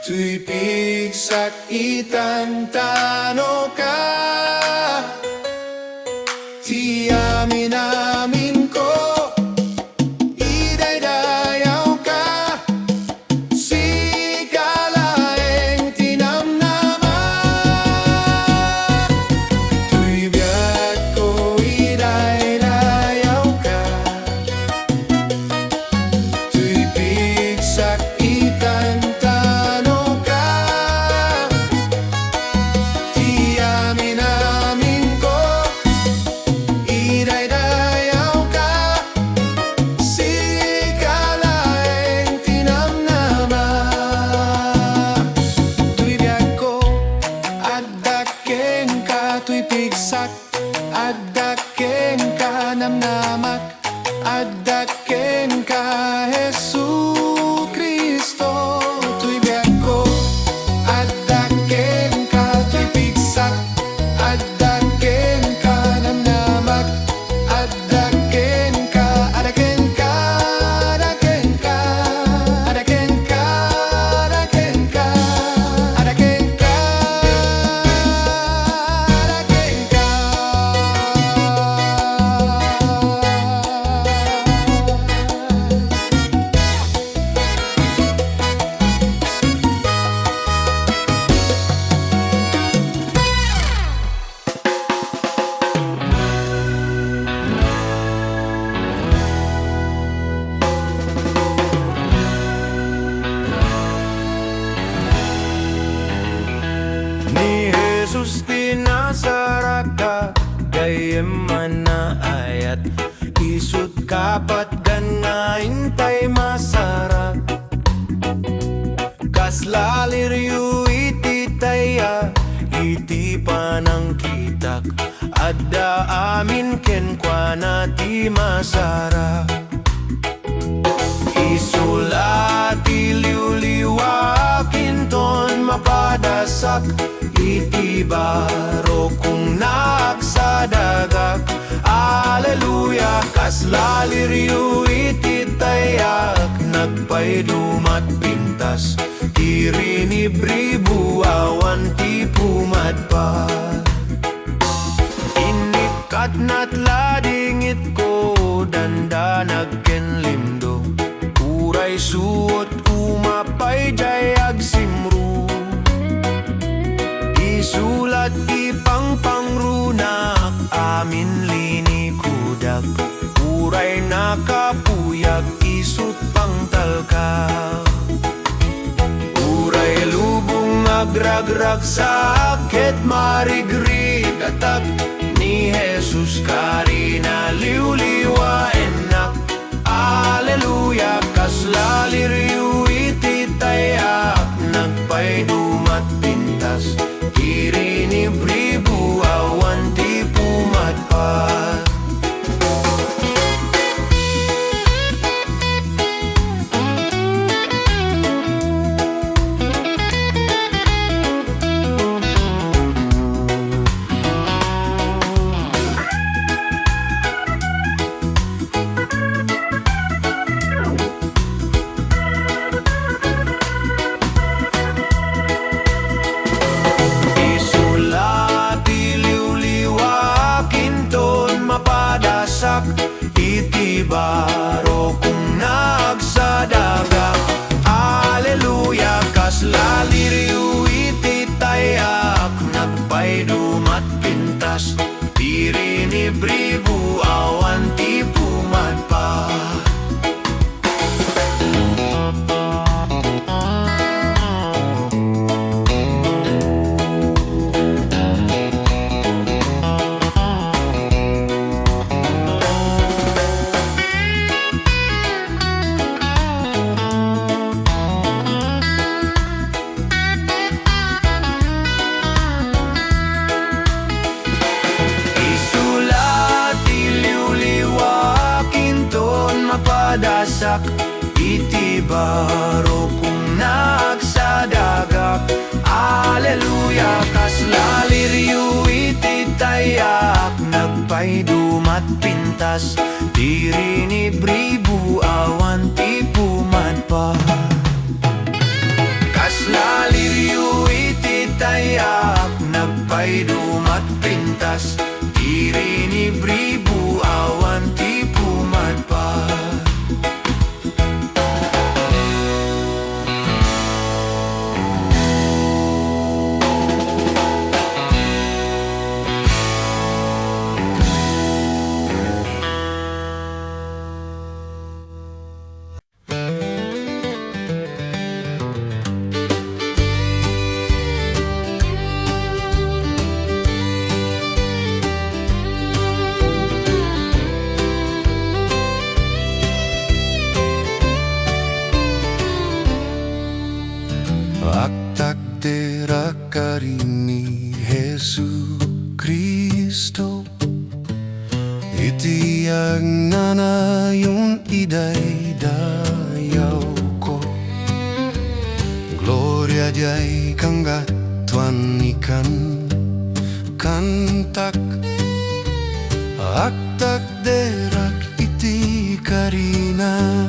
Tuy pigsakitan tano ka, ti amin ko, idaydayaw ka, sigalaeng tinamnama. Tuy biyag ko, idaydayaw ka, tuy pigsakitan tano ka, ti amin ko, idaydayaw ka, sigalaeng tinamnama. Tuy biyag ko, addaken ka, tuy pigsak, addaken ka, namnamak, addaken ka, Jesucristo. Tuy biyag ko, addaken ka, tuy pigsak, addaken ka, namnamak, addaken ka, addaken ka, addaken ka, addaken ka, addaken ka, addaken ka, addaken ka. Ni Jesus pinasaraka, kay mana ayat, isut kapat gangain tay masarak. Kaslaliryu iti taya, iti panang kitak, adda amin ken kwa ti masarak. Isulati liwliwakin ton mapadasak, iti baro kung nagsadagak. Aleluya, kaslaliryu iti tayak, nagpaydumat pintas, irinibribu awan ti pumadpat. Inikat na't ladingit ko, dandanag ken lindo, uray suot umapay jayag simru. Isulat ipang pangrunak, amin lini kudak, uray nakapuyak, isut pangtalka. Uray lubong agragrag, sakit marigrig atak, ni Jesus karina liwliwa enak. Aleluya, kaslaliryu iti tayak, nagpaydumat pintas, irinibribu awan ti pumadpat. Iti baro kung nagsadagak. Aleluya, kaslaliryu iti tayak, nagpaydumat pintas, irinibribu awan ti pumadpat. Padasak, iti baro kung nagsadagak. Aleluya, kaslaliryu iti tayak, nagpaydumat pintas, dirinibribu awan ti pumadpat. Lalirio iti tayak nagpaidumat pintas iri ni bribu awan ti pumadpad. Takdera karini Yesu Kristo iti ang nanayun iday dayaw ko. Gloria jay kanggat tuan ikan kantak aktak derak iti karina.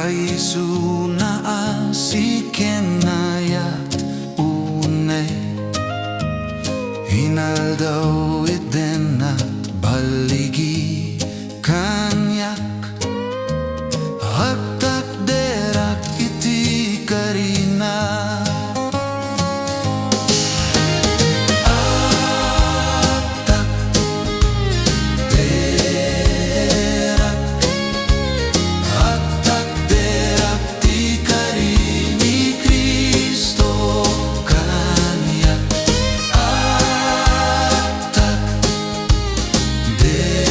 Yesu na asikenayat une hinaldaw idenat baligi kanyak haktak derak iti karina. Dera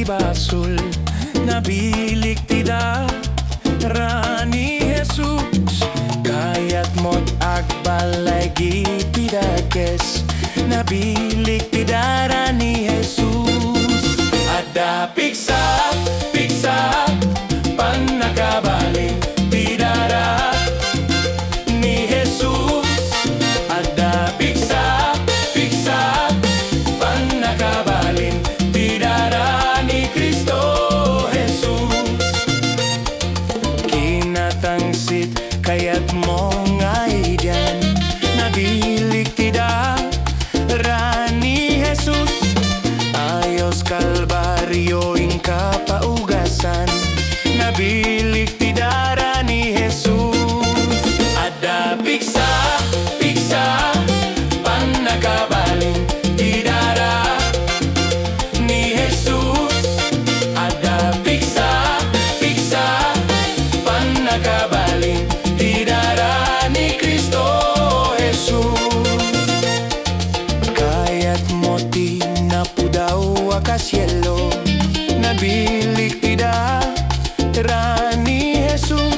basol nabilik tida Rani Jesus kayat mot agbalay gipidakes nabilik tida Rani Jesus ada piksa pan nakabaling tidara ni Jesus ada piksa pan nakabaling tidara ni Kristo Jesus kinatangsit kayat mong aidan nabilik tida Rani Jesus ayos kalbaryo ing kapaugasan nabilik tidara ni Jesus ada piksa pan nakabaling tidara ni Jesus ada piksa pan nakabaling tidara ni Kristo Jesus kayat moti na pudaw akasyelo nabilik tida Rani Jesus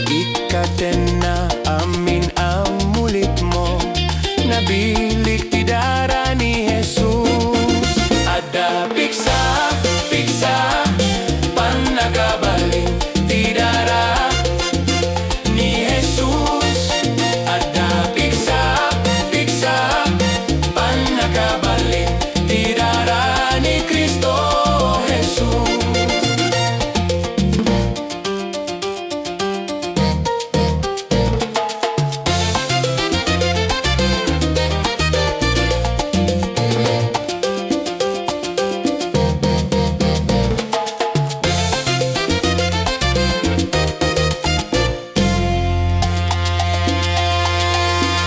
ikaten na amin amulit mo nabilik tidara ni Jesus ada piksa pan nakabaling tidara ni Jesus ada piksa pan nakabaling tidara ni Kristo Jesus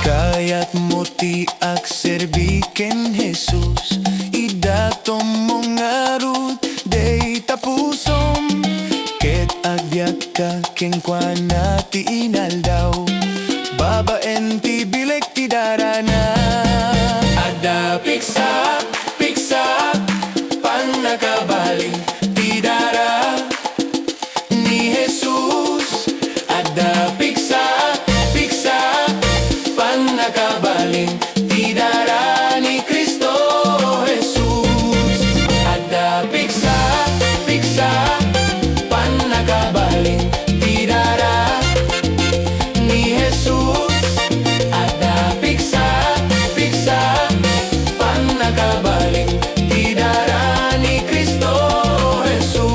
kayat moti ak serbiken Jesus idatom mong arut day tapusom ket agyak ka kenkwana ti inaldaw babaen ti bilek ti darana ada piksa pan nakabaling ti dara ni Jesus ada piksa pan nakabaling tidara ni Kristo Jesus ada piksa pan nakabaling tidara ni Jesus ada piksa pan nakabaling tidara ni Kristo Jesus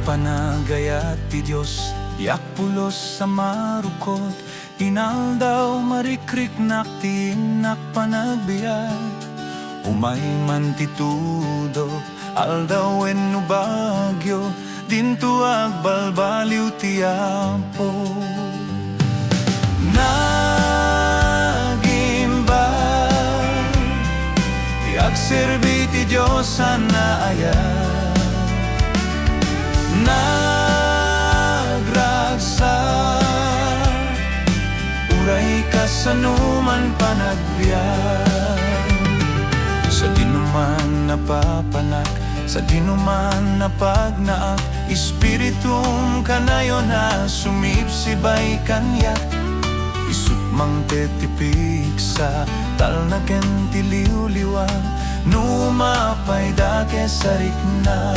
panagayat ti Diyos yak pulos sa marukot inaldaw marikrik naktinak panagbiat umay man titudo aldaw enno bagyo dinto agbalbaliw ti Apo nagimbal ti agserbi ti Diyos anaayat nagragsak uray kasanuman panagbiag sa dinuman napapanak sa dinuman napagnaak espiritum kanayon na sumipsibay kanyak isutmang tetipik sa talnaken ti liwliwa numapay dake sarikna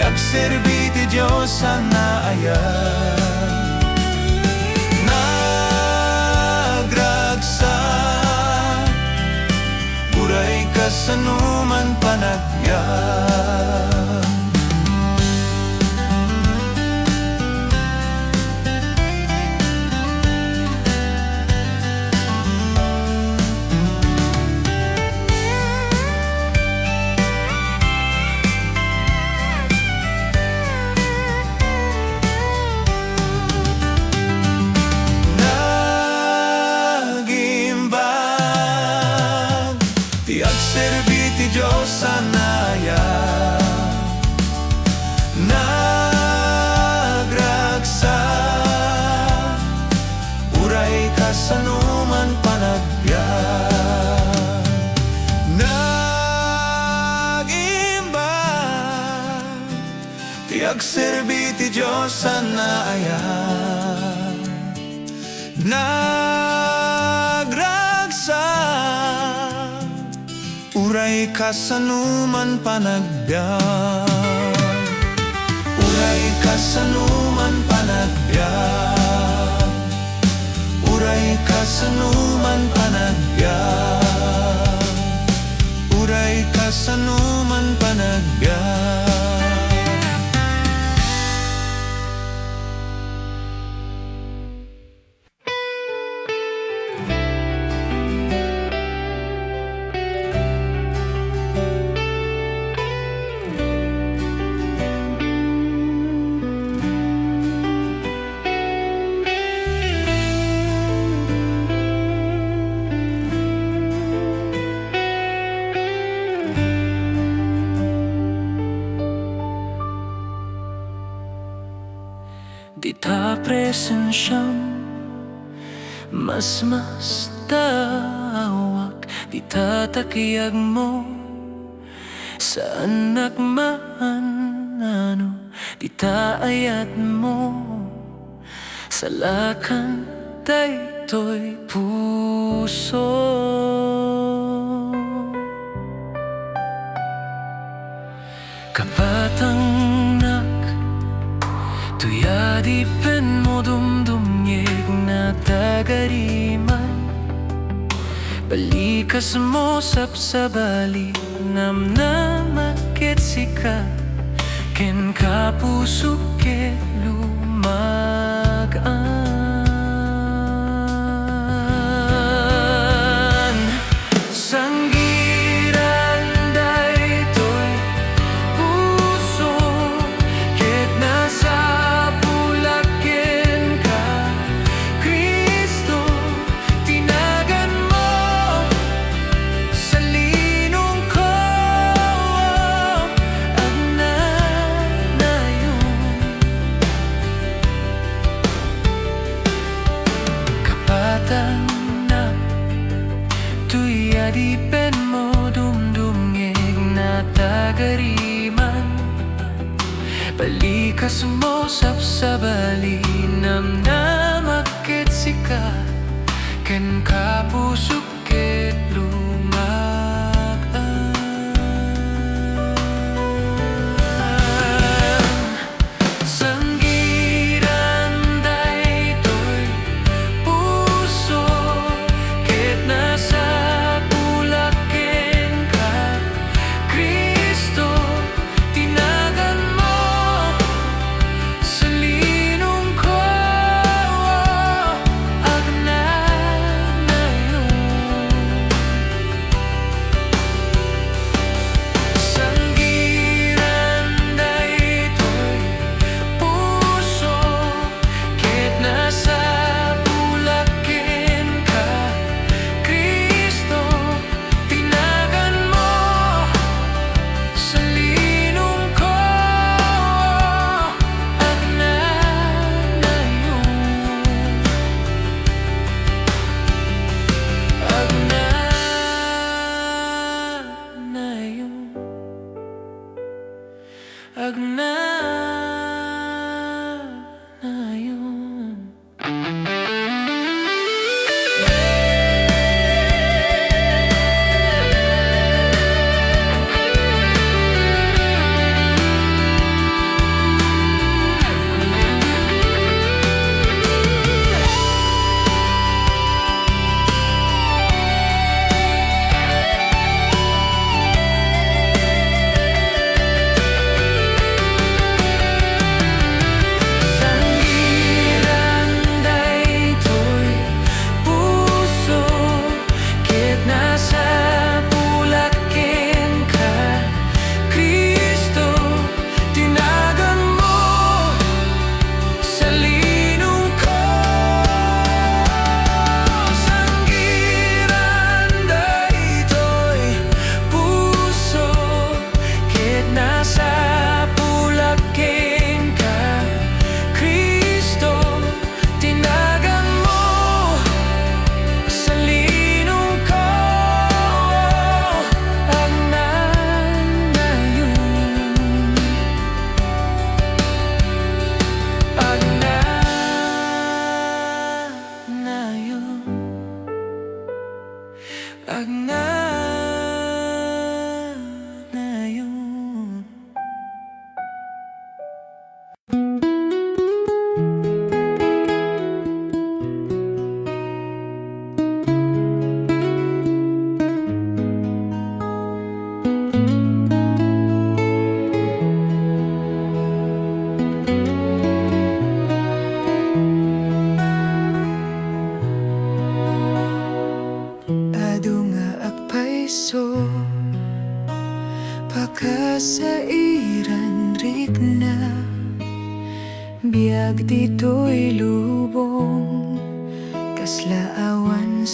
agserbi ti Diyos anaayat nagragsak uray kasanuman panagbiag kasanuman panagbiag. Nag-imbag, ti agserbi ti Diyos anaayag. Nagragsak, uray kasanuman panagbiag. Uray kasanuman panagbiag. Uray kasanuman panagbiag. Uray kasanuman panagbiag. Di ta presensyam mas tawag. Di ta takiyag mo sa anak maanano. Di ta ayat mo sa lakan daytoy puso. Kapatang tuyadipen mo dumdumyeg na tagariman. Balikas mo sapsabali namnamakit sika. Ken kapuso ke lumagaan. Sanggiran daytoy puso, ket nasa tuyadipen mo dumdumngeg na tagariman. Balikas mo sapsabali namnamakit sika. Ken kapusok ket lumagaan. Sanggiran daytoy puso, ket nasa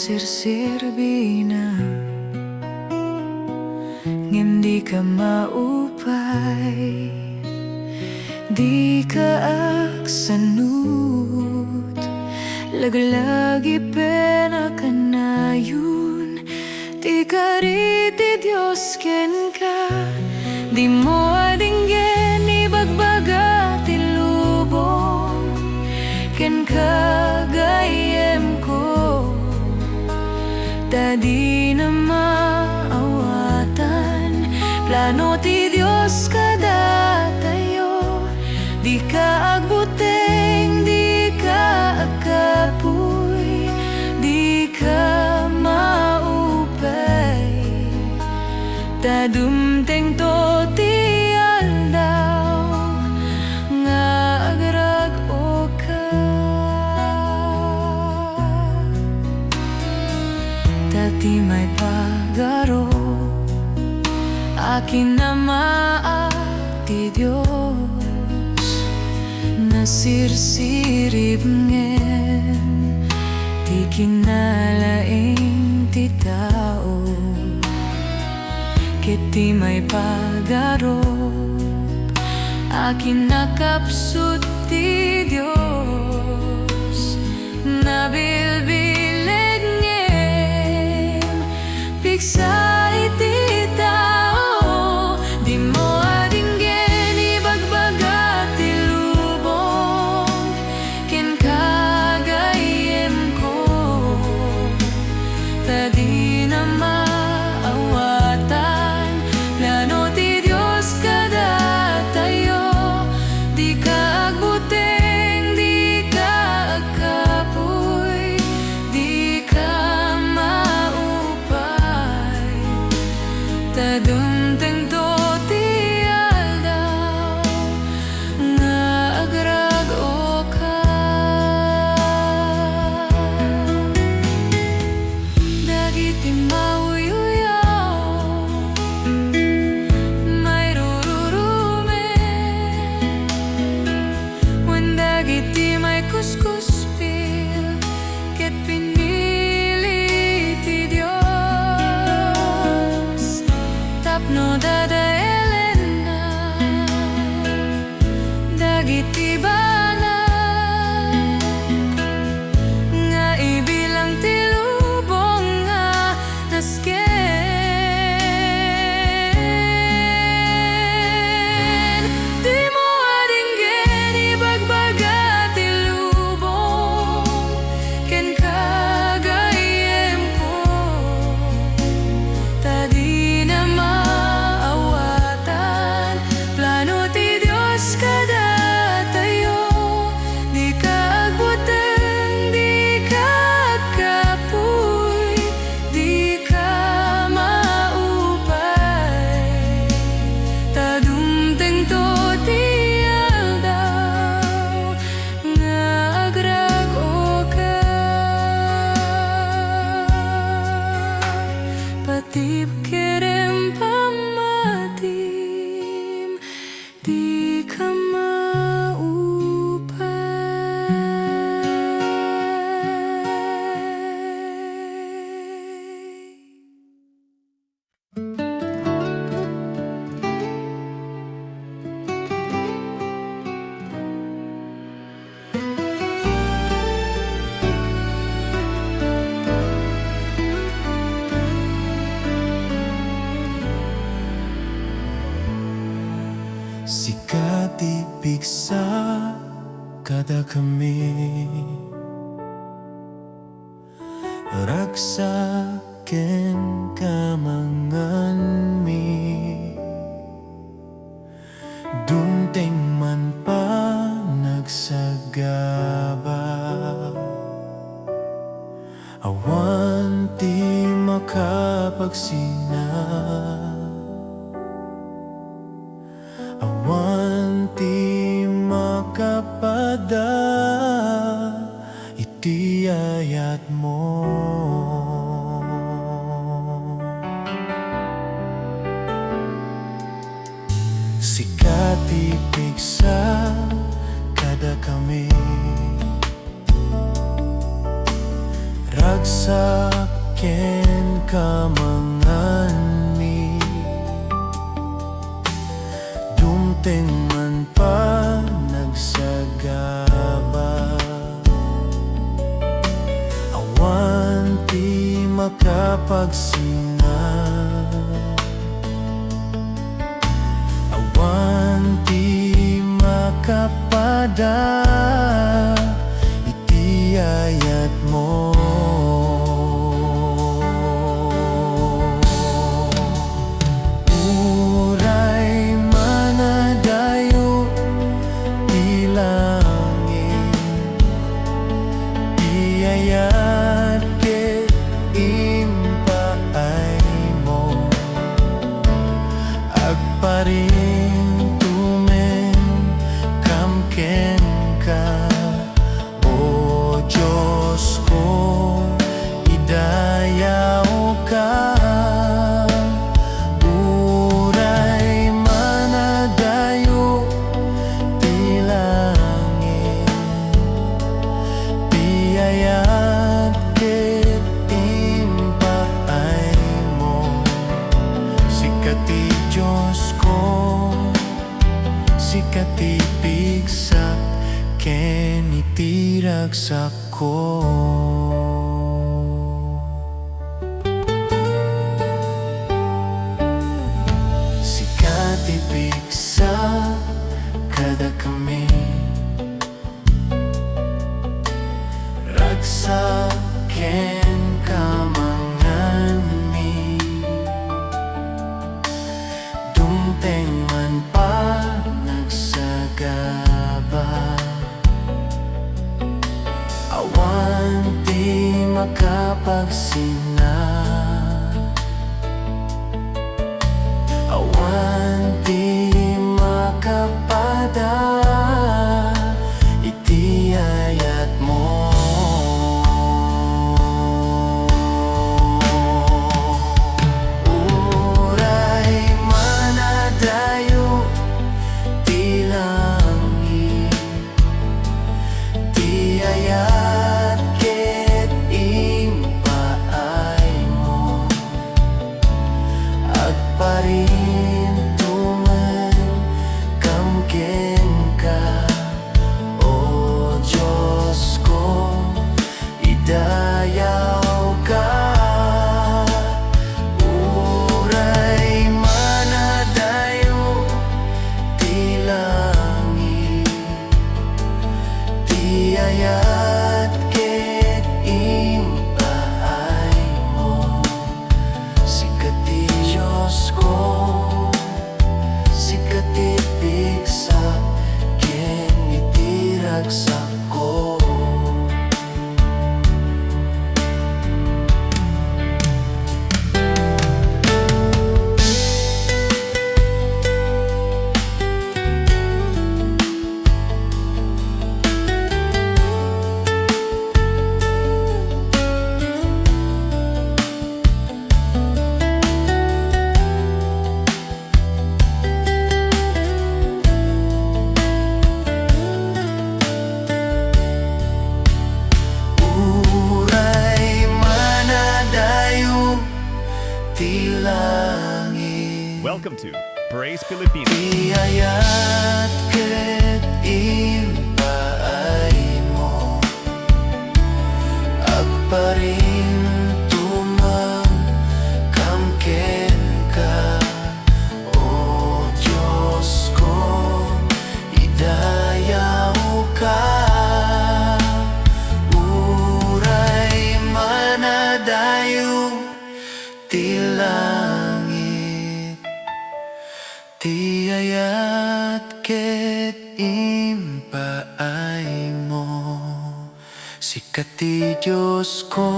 sirsirbi na ngem di ka maupay, di ka aksanut, laglagi pena kanayon, di ka riti Diyos ken ka, di mo adinggen ibagbaga ti lubong ken kagayem ko, ta di na maawatan plano ti Diyos kada tayo, di ka agbuteng, di ka agkapoy, di ka maupay, ta dumteng to ti aldaw nga agrag-o ka, tati may pagaro akin na maati Diyos, nasirsirib ngem ti kinalaing ti tao, kiti may pagaro akin nakapsut ti Diyos, nabilbilig ngem piksa iti tao, di mo adinggen ibagbaga ti lubong ken kagayem ko, ta di na maawatan plano ti Diyos kada tayo, di ka agbuteng, di ka agkapoy, di ka maupay, ta dumteng to ti aldaw nga agrag-o ka, dagiti mauyuyaw may rururumen, wen dagiti may kuskuspil ket pinili ti Diyos, tapno dadaelen na dagiti banag nga ibilang ti lubong nga nasken, di mo adinggen ibagbaga ti lubong ken kagayem ko, ta di na maawatan plano ti Diyos kada tayo, di ka agbuteng, di ka agkapoy, di ka maupay, ta dumteng to ti aldaw nga agrag-o ka, patib kerem pamatim, di ka sikat ipiksa kada kami, raksa ken kamangan mi, dumteng man pa nagsagaba, awan ti makapagsina, awan ti makapada iti ayat mo, sikat ipiksa kada kami, ragsak ken ka mangani dumteng man pa nagsagaba awan ti makapagsinga awan ti makapada iti ayat mo uray manadayo ti langit ti ayat ket impaay mo agparing tumen kamken ka o Diyos ko idayaw ka uray manadayo ti langit ti ayat ket impaay mo sikati Diyos ko sikati pigsak ken iti ragsak ko sikati pigsak kada kami ragsak ken kamanganmi dumteng man pa nagsagaba awan ti makapagsina awan ti makapada iti ayat mo uray manadayo ti langit ti ayat ket impaay mo agparin tumen kamken ka o Diyos ko idayaw ka uray manadayo ti langit ti ayat ket impaay mo sikati Diyos ko sikati pigsak ken iti ragsak ko uray manadayo ti langit Welcome to Praise Pilipinas. ti ayat ket impaay mo agparin tumang kamken ka o Diyos ko idayaw ka uray manadayo ti langit ti ayat ket impaay mo sikati Diyos ko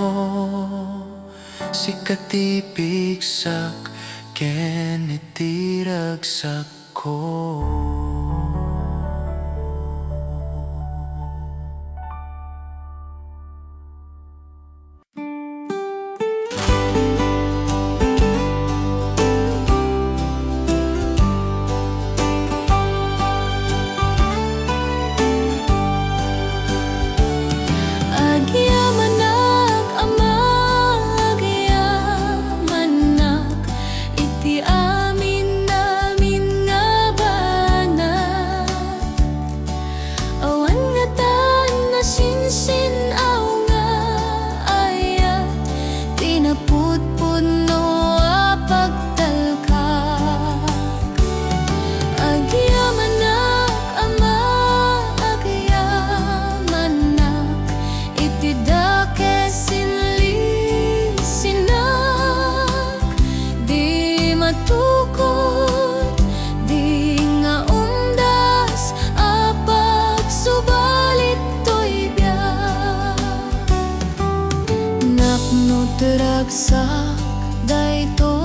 sikati pigsak ken iti ragsak ko Agyaman ang ama, teragsak daytoy